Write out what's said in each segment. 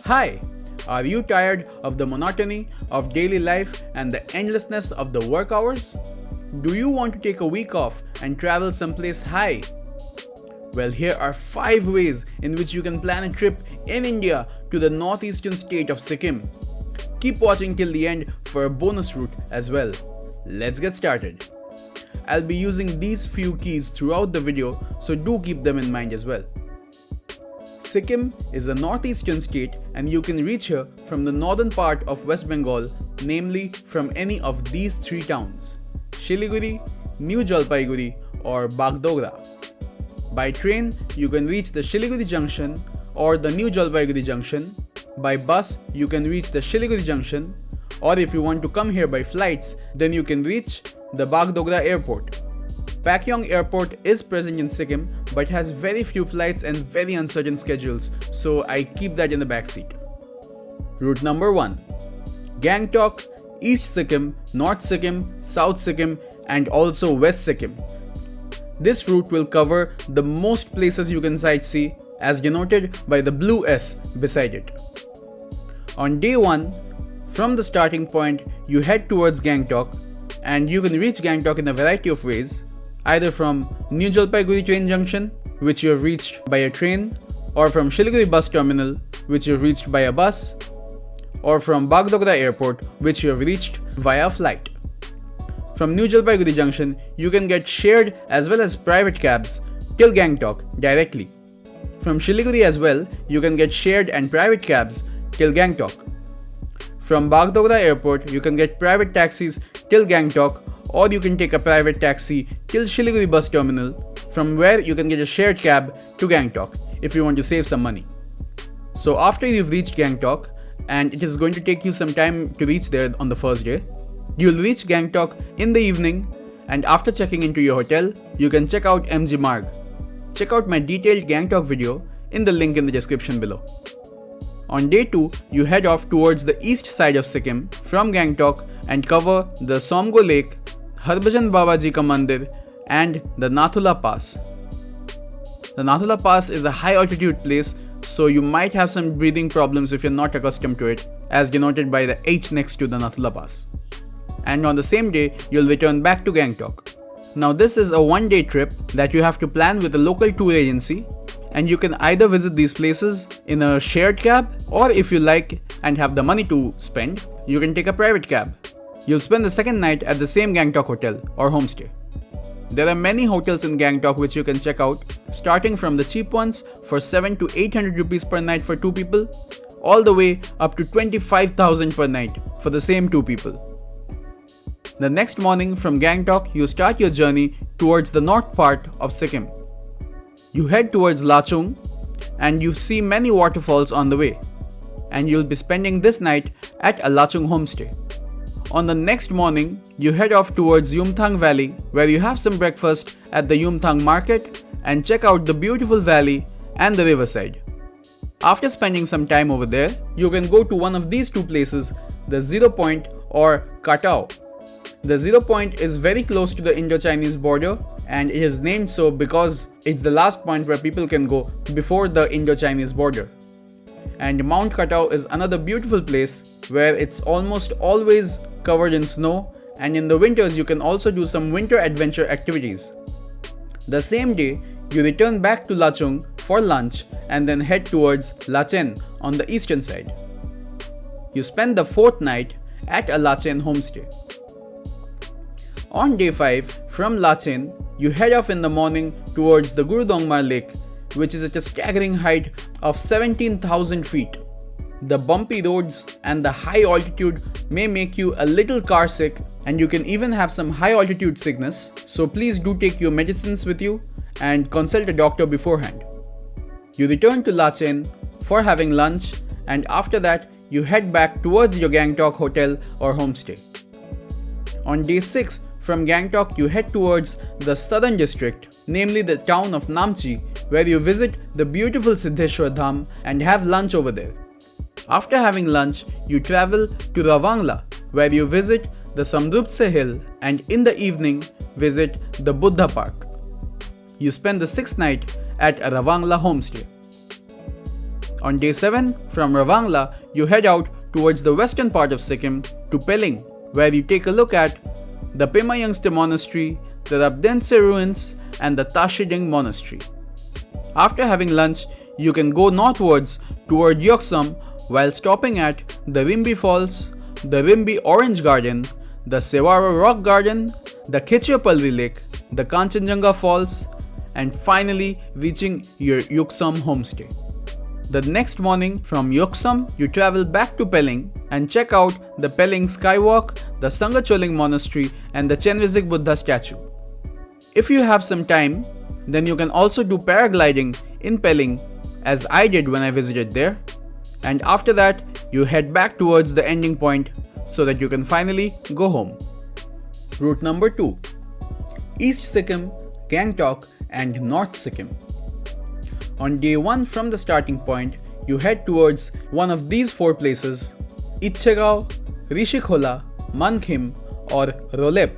Hi! Are you tired of the monotony of daily life and the endlessness of the work hours? Do you want to take a week off and travel someplace high? Well, here are 5 ways in which you can plan a trip in India to the northeastern state of Sikkim. Keep watching till the end for a bonus route as well. Let's get started. I'll be using these few keys throughout the video, so do keep them in mind as well. Sikkim is a northeastern state and you can reach here from the northern part of West Bengal, namely from any of these 3 towns: Siliguri, New Jalpaiguri or Bagdogra. By train, you can reach the Siliguri junction or the New Jalpaiguri junction. By bus, you can reach the Siliguri junction, or if you want to come here by flights, then you can reach the Bagdogra airport. Pakyong Airport is present in Sikkim but has very few flights and very uncertain schedules, so I keep that in the backseat. Route number 1: Gangtok, East Sikkim, North Sikkim, South Sikkim and also West Sikkim. This route will cover the most places you can sightsee, as denoted by the blue S beside it. On day 1, from the starting point you head towards Gangtok, and you can reach Gangtok in a variety of ways, either from New Jalpaiguri train junction, which you have reached by a train, or from Siliguri bus terminal, which you have reached by a bus, or from Bagdogra airport, which you have reached via flight. From New Jalpaiguri junction, you can get shared as well as private cabs till Gangtok directly. From Siliguri as well, you can get shared and private cabs till Gangtok. From Bagdogra airport, you can get private taxis till Gangtok, or you can take a private taxi till Siliguri bus terminal, from where you can get a shared cab to Gangtok if you want to save some money. So after you've reached Gangtok, and it is going to take you some time to reach there on the first day, you'll reach Gangtok in the evening, and after checking into your hotel, you can check out MG Marg. Check out my detailed Gangtok video in the link in the description below. On day 2, you head off towards the east side of Sikkim from Gangtok and cover the Somgo Lake, Harbhajan Babaji Ka Mandir and the Nathula Pass. The Nathula Pass is a high altitude place, so you might have some breathing problems if you're not accustomed to it, as denoted by the H next to the Nathula Pass. And on the same day, you'll return back to Gangtok. Now this is a one-day trip that you have to plan with a local tour agency, and you can either visit these places in a shared cab, or if you like and have the money to spend, you can take a private cab. You'll spend the second night at the same Gangtok hotel or homestay. There are many hotels in Gangtok which you can check out, starting from the cheap ones for 700 to 800 rupees per night for 2 people, all the way up to 25,000 per night for the same 2 people. The next morning from Gangtok, you start your journey towards the north part of Sikkim. You head towards Lachung and you see many waterfalls on the way, and you'll be spending this night at a Lachung homestay. On the next morning, you head off towards Yumthang Valley, where you have some breakfast at the Yumthang market and check out the beautiful valley and the riverside. After spending some time over there, you can go to one of these 2 places, the Zero Point or Katao. The Zero Point is very close to the Indo-Chinese border, and it is named so because it's the last point where people can go before the Indo-Chinese border. And Mount Katao is another beautiful place where it's almost always covered in snow, and in the winters you can also do some winter adventure activities. The same day, you return back to Lachung for lunch and then head towards Lachen on the eastern side. You spend the 4th night at a Lachen homestay. On day 5, from Lachen, you head off in the morning towards the Gurudongmar Lake, which is at a staggering height of 17,000 feet. The bumpy roads and the high altitude may make you a little car sick, and you can even have some high altitude sickness, so please do take your medicines with you and consult a doctor beforehand. You return to Lachen for having lunch, and after that you head back towards your Gangtok hotel or homestay. On day 6, from Gangtok you head towards the southern district, namely the town of Namchi, where you visit the beautiful Siddheshwar Dham and have lunch over there. After having lunch, you travel to Ravangla, where you visit the Samrupse Hill and in the evening visit the Buddha Park. You spend the 6th night at a Ravangla homestay. On day 7, from Ravangla, you head out towards the western part of Sikkim to Pelling, where you take a look at the Pema Youngster Monastery, the Rabdense ruins, and the Tashiding Monastery. After having lunch, you can go northwards toward Yoksam while stopping at the Rimbi Falls, the Rimbi Orange Garden, the Sewaro Rock Garden, the Khichapalri Lake, the Kanchenjunga Falls, and finally reaching your Yoksam homestay. The next morning from Yoksam, you travel back to Pelling and check out the Pelling Skywalk, the Sangacholing Monastery, and the Chenrizik Buddha statue. If you have some time, then you can also do paragliding in Pelling, as I did when I visited there. And after that, you head back towards the ending point so that you can finally go home. Route number 2. East Sikkim, Gangtok, and North Sikkim. On day 1 from the starting point, you head towards one of these 4 places: Itchegao, Rishikhola, Mankhim, or Rolep.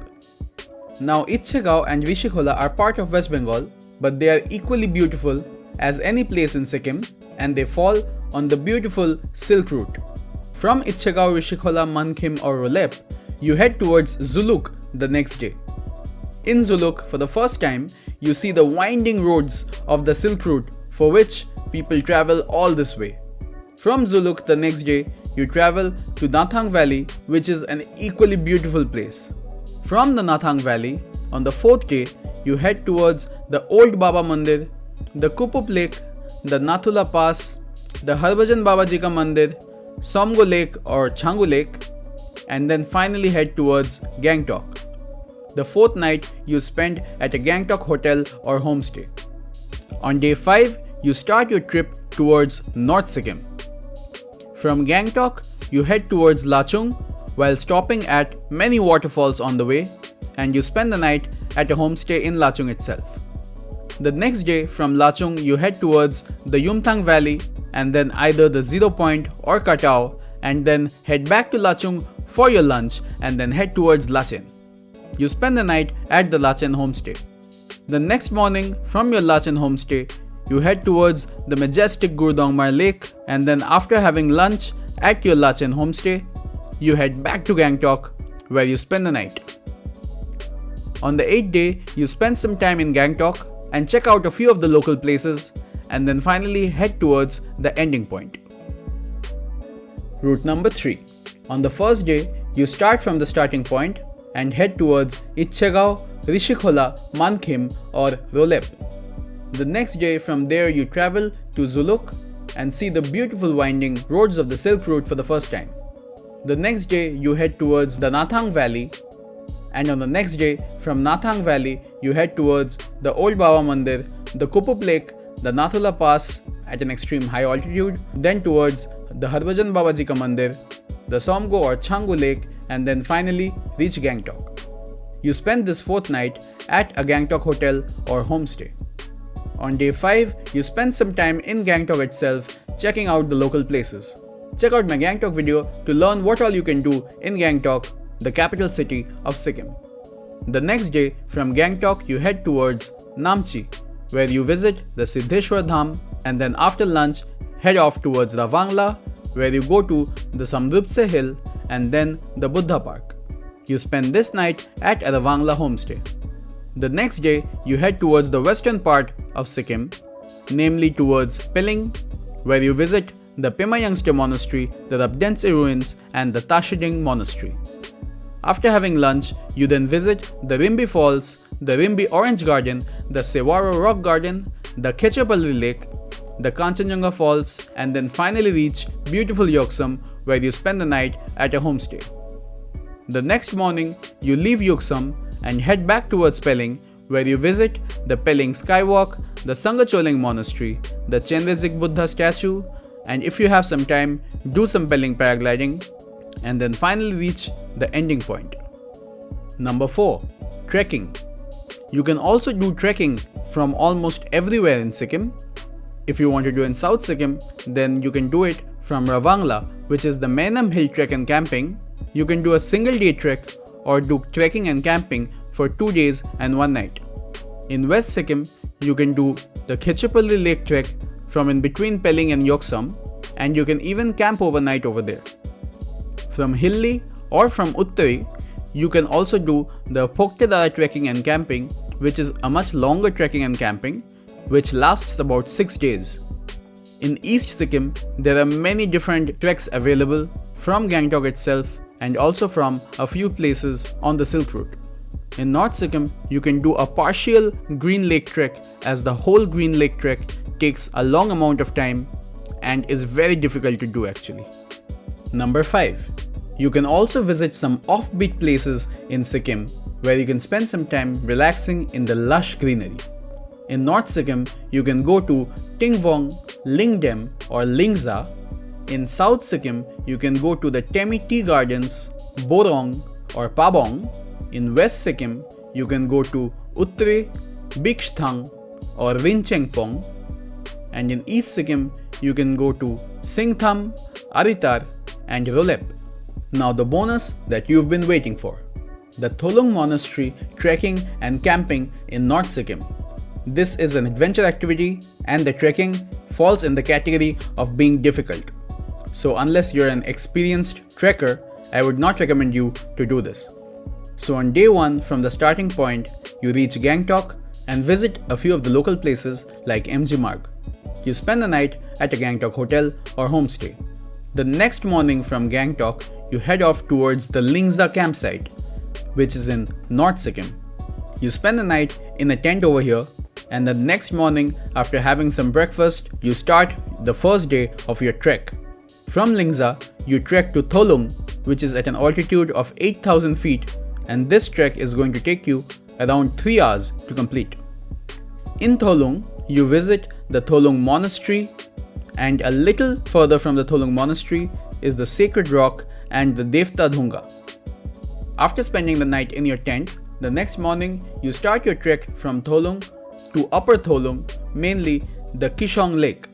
Now Itchegao and Rishikhola are part of West Bengal, but they are equally beautiful as any place in Sikkim, and they fall on the beautiful Silk Route. From Itchegao, Rishikhola, Mankhim, or Rolep, you head towards Zuluk the next day. In Zuluk, for the first time, you see the winding roads of the Silk Route, for which people travel all this way. From Zuluk the next day, you travel to Nathang Valley, which is an equally beautiful place. From the Nathang Valley, on the 4th day, you head towards the Old Baba Mandir, the Kupup Lake, the Nathula Pass, the Harbhajan Babaji Ka Mandir, Somgo Lake or Changu Lake, and then finally head towards Gangtok. The 4th night you spend at a Gangtok hotel or homestay. On day 5, you start your trip towards North Sikkim. From Gangtok, you head towards Lachung while stopping at many waterfalls on the way, and you spend the night at a homestay in Lachung itself. The next day from Lachung, you head towards the Yumthang Valley and then either the Zero Point or Katao, and then head back to Lachung for your lunch and then head towards Lachen. You spend the night at the Lachen homestay. The next morning from your Lachen homestay, you head towards the majestic Gurdongmar Lake, and then after having lunch at your Lachen homestay, you head back to Gangtok where you spend the night. On the 8th day, you spend some time in Gangtok and check out a few of the local places, and then finally head towards the ending point. Route number 3. On the first day, you start from the starting point and head towards Itchegao, Rishikhola, Mankhim, or Rolep. The next day from there you travel to Zuluk and see the beautiful winding roads of the Silk Route for the first time. The next day you head towards the Nathang Valley, and on the next day from Nathang Valley you head towards the Old Baba Mandir, the Kupup Lake, the Nathula Pass at an extreme high altitude, then towards the Harbhajan Babaji Ka Mandir, the Somgo or Changu Lake, and then finally reach Gangtok. You spend this 4th night at a Gangtok hotel or homestay. On day 5, you spend some time in Gangtok itself checking out the local places. Check out my Gangtok video to learn what all you can do in Gangtok, the capital city of Sikkim. The next day from Gangtok you head towards Namchi, where you visit the Siddheshwar Dham, and then after lunch head off towards Ravangla, where you go to the Samrupse Hill and then the Buddha Park. You spend this night at a Ravangla homestay. The next day you head towards the western part of Sikkim, namely towards Pelling, where you visit the Pema Youngster Monastery, the Rabdense ruins, and the Tashiding Monastery. After having lunch, you then visit the Rimbi Falls, the Rimbi Orange Garden, the Sewaro Rock Garden, the Khichapalri Lake, the Kanchenjunga Falls, and then finally reach beautiful Yoksam, where you spend the night at a homestay. The next morning, you leave Yoksam and head back towards Pelling, where you visit the Pelling Skywalk, the Sangacholing Monastery, the Chenrizik Buddha statue, and if you have some time, do some Pelling paragliding, and then finally reach the ending point. Number 4. Trekking. You can also do trekking from almost everywhere in Sikkim. If you want to do in South Sikkim, then you can do it from Ravangla, which is the Menam Hill Trek and Camping. You can do a single day trek or do trekking and camping for 2 days and 1 night. In West Sikkim, you can do the Khichapalri Lake Trek from in between Pelling and Yoksam, and you can even camp overnight over there. From Hilli or from Uttari, you can also do the Phoktedara trekking and camping, which is a much longer trekking and camping, which lasts about 6 days. In East Sikkim, there are many different treks available from Gangtok itself and also from a few places on the Silk Route. In North Sikkim, you can do a partial Green Lake trek, as the whole Green Lake trek takes a long amount of time and is very difficult to do actually. Number 5. You can also visit some offbeat places in Sikkim where you can spend some time relaxing in the lush greenery. In North Sikkim, you can go to Tingvong, Lingdem or Lingza. In South Sikkim, you can go to the Temi Tea Gardens, Borong or Pabong. In West Sikkim, you can go to Utre, Biksthang or Rinchengpong. And in East Sikkim, you can go to Singtham, Aritar and Rolep. Now the bonus that you've been waiting for. The Tholung Monastery trekking and camping in North Sikkim. This is an adventure activity and the trekking falls in the category of being difficult. So unless you're an experienced trekker, I would not recommend you to do this. So on day 1 from the starting point, you reach Gangtok and visit a few of the local places like MG Marg. You spend the night at a Gangtok hotel or homestay. The next morning from Gangtok, you head off towards the Lingza campsite, which is in North Sikkim. You spend the night in a tent over here, and the next morning after having some breakfast, you start the first day of your trek. From Lingza, you trek to Tholung, which is at an altitude of 8,000 feet, and this trek is going to take you around 3 hours to complete. In Tholung, you visit the Tholung Monastery, and a little further from the Tholung Monastery is the Sacred Rock and the Devta Dhunga. After spending the night in your tent, the next morning you start your trek from Tholung to Upper Tholung, mainly the Kishong Lake.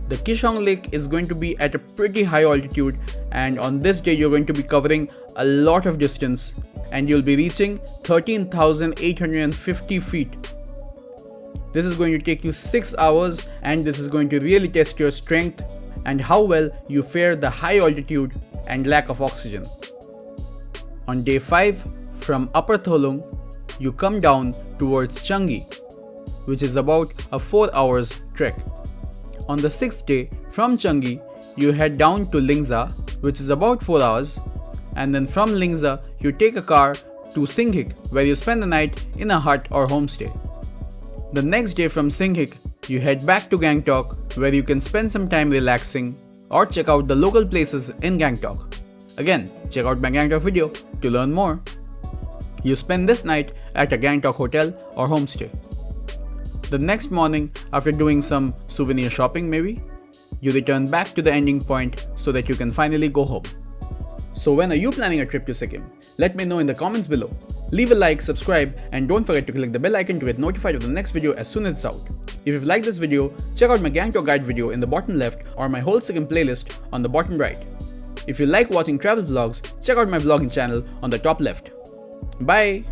The Kishong Lake is going to be at a pretty high altitude, and on this day you're going to be covering a lot of distance and you'll be reaching 13,850 feet. This is going to take you 6 hours, and this is going to really test your strength and how well you fare the high altitude and lack of oxygen. On day 5, from Upper Tholung, you come down towards Changi, which is about a 4 hours trek. On the 6th day, from Changi, you head down to Lingza, which is about 4 hours, and then from Lingza, you take a car to Singhik, where you spend the night in a hut or homestay. The next day from Singhik, you head back to Gangtok, where you can spend some time relaxing or check out the local places in Gangtok. Again, check out my Gangtok video to learn more. You spend this night at a Gangtok hotel or homestay. The next morning, after doing some souvenir shopping maybe, you return back to the ending point so that you can finally go home. So when are you planning a trip to Sikkim? Let me know in the comments below. Leave a like, subscribe, and don't forget to click the bell icon to get notified of the next video as soon as it's out. If you've liked this video, check out my Gangtok guide video in the bottom left or my whole Sikkim playlist on the bottom right. If you like watching travel vlogs, check out my vlogging channel on the top left. Bye!